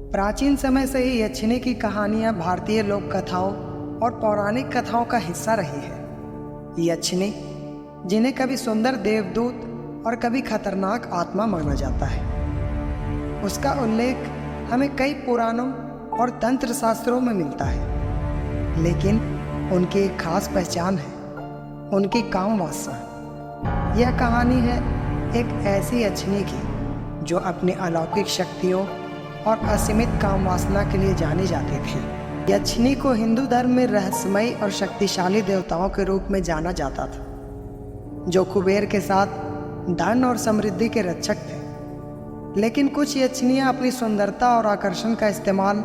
प्राचीन समय से ही यक्षिणी की कहानियां भारतीय लोक कथाओं और पौराणिक कथाओं का हिस्सा रही है। यक्षिणी, जिन्हें कभी सुंदर देवदूत और कभी खतरनाक आत्मा माना जाता है, उसका उल्लेख हमें कई पुराणों और तंत्र शास्त्रों में मिलता है। लेकिन उनकी एक खास पहचान है, उनकी काम वासना। यह कहानी है एक ऐसी यक्षिणी की जो अपनी अलौकिक शक्तियों और असीमित काम वासना के लिए जानी जाती थी। यक्षिणी को हिंदू धर्म में रहस्यमयी और शक्तिशाली देवताओं के रूप में जाना जाता था, जो कुबेर के साथ धन और समृद्धि के रक्षक थे। लेकिन कुछ यक्षिणियां अपनी सुंदरता और आकर्षण का इस्तेमाल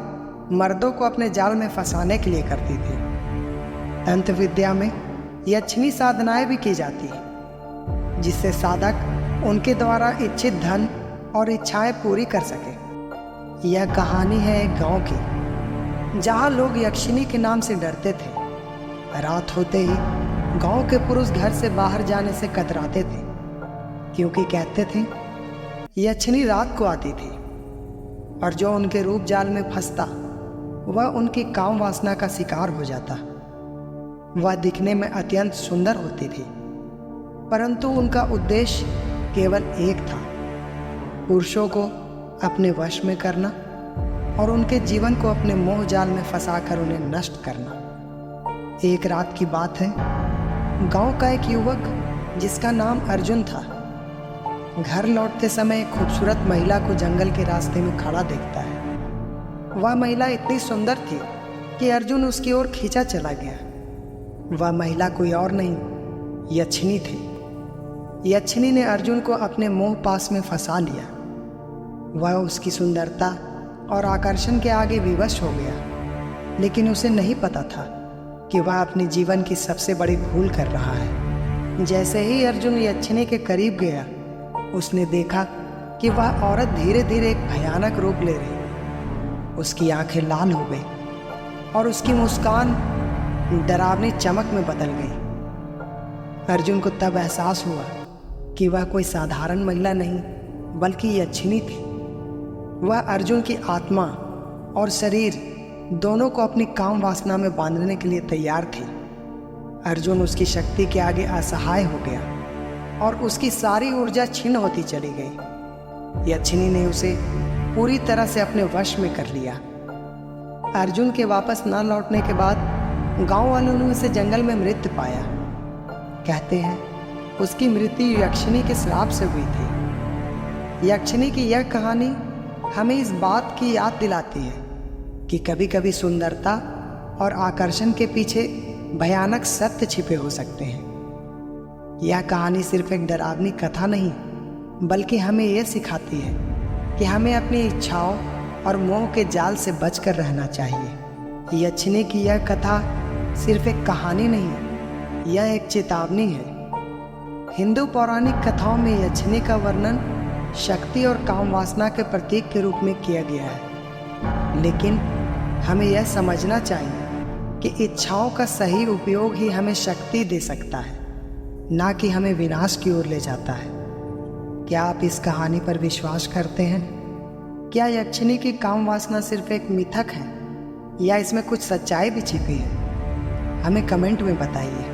मर्दों को अपने जाल में फंसाने के लिए करती थी। तंत्र विद्या में यक्षिणी साधनाएं भी की जाती है, जिससे साधक उनके द्वारा इच्छित धन और इच्छाएं पूरी कर सके। यह कहानी है एक गांव की, जहां लोग यक्षिणी के नाम से डरते थे। रात होते ही गांव के पुरुष घर से बाहर जाने से कतराते थे, क्योंकि कहते थे यक्षिणी रात को आती थी और जो उनके रूप जाल में फंसता वह उनकी काम वासना का शिकार हो जाता। वह दिखने में अत्यंत सुंदर होती थी, परंतु उनका उद्देश्य केवल एक था, पुरुषों को अपने वश में करना और उनके जीवन को अपने मोह जाल में फंसाकर उन्हें नष्ट करना। एक रात की बात है, गांव का एक युवक जिसका नाम अर्जुन था, घर लौटते समय एक खूबसूरत महिला को जंगल के रास्ते में खड़ा देखता है। वह महिला इतनी सुंदर थी कि अर्जुन उसकी ओर खींचा चला गया। वह महिला कोई और नहीं, यक्षिणी थी। यक्षिणी ने अर्जुन को अपने मोह पास में फंसा लिया। वह उसकी सुंदरता और आकर्षण के आगे विवश हो गया, लेकिन उसे नहीं पता था कि वह अपने जीवन की सबसे बड़ी भूल कर रहा है। जैसे ही अर्जुन यक्षिणी के करीब गया, उसने देखा कि वह औरत धीरे धीरे एक भयानक रूप ले रही। उसकी आंखें लाल हो गई और उसकी मुस्कान डरावनी चमक में बदल गई। अर्जुन को तब एहसास हुआ कि वह कोई साधारण महिला नहीं बल्कि यक्षिणी थी। वह अर्जुन की आत्मा और शरीर दोनों को अपनी काम वासना में बांधने के लिए तैयार थी। अर्जुन उसकी शक्ति के आगे असहाय हो गया और उसकी सारी ऊर्जा क्षीण होती चली गई। यक्षिणी ने उसे पूरी तरह से अपने वश में कर लिया। अर्जुन के वापस न लौटने के बाद गांव वालों ने उसे जंगल में मृत पाया। कहते हैं उसकी मृत्यु यक्षिणी के श्राप से हुई थी। यक्षिणी की यह कहानी हमें इस बात की याद दिलाती है कि कभी कभी सुंदरता और आकर्षण के पीछे भयानक सत्य छिपे हो सकते हैं। यह कहानी सिर्फ एक डरावनी कथा नहीं, बल्कि हमें यह सिखाती है कि हमें अपनी इच्छाओं और मोह के जाल से बचकर रहना चाहिए। यक्षिणी की यह कथा सिर्फ एक कहानी नहीं है, यह एक चेतावनी है। हिंदू पौराणिक कथाओं में यक्षिणी का वर्णन शक्ति और काम वासना के प्रतीक के रूप में किया गया है, लेकिन हमें यह समझना चाहिए कि इच्छाओं का सही उपयोग ही हमें शक्ति दे सकता है, ना कि हमें विनाश की ओर ले जाता है। क्या आप इस कहानी पर विश्वास करते हैं? क्या यक्षिणी की काम वासना सिर्फ एक मिथक है या इसमें कुछ सच्चाई भी छिपी है? हमें कमेंट में बताइए।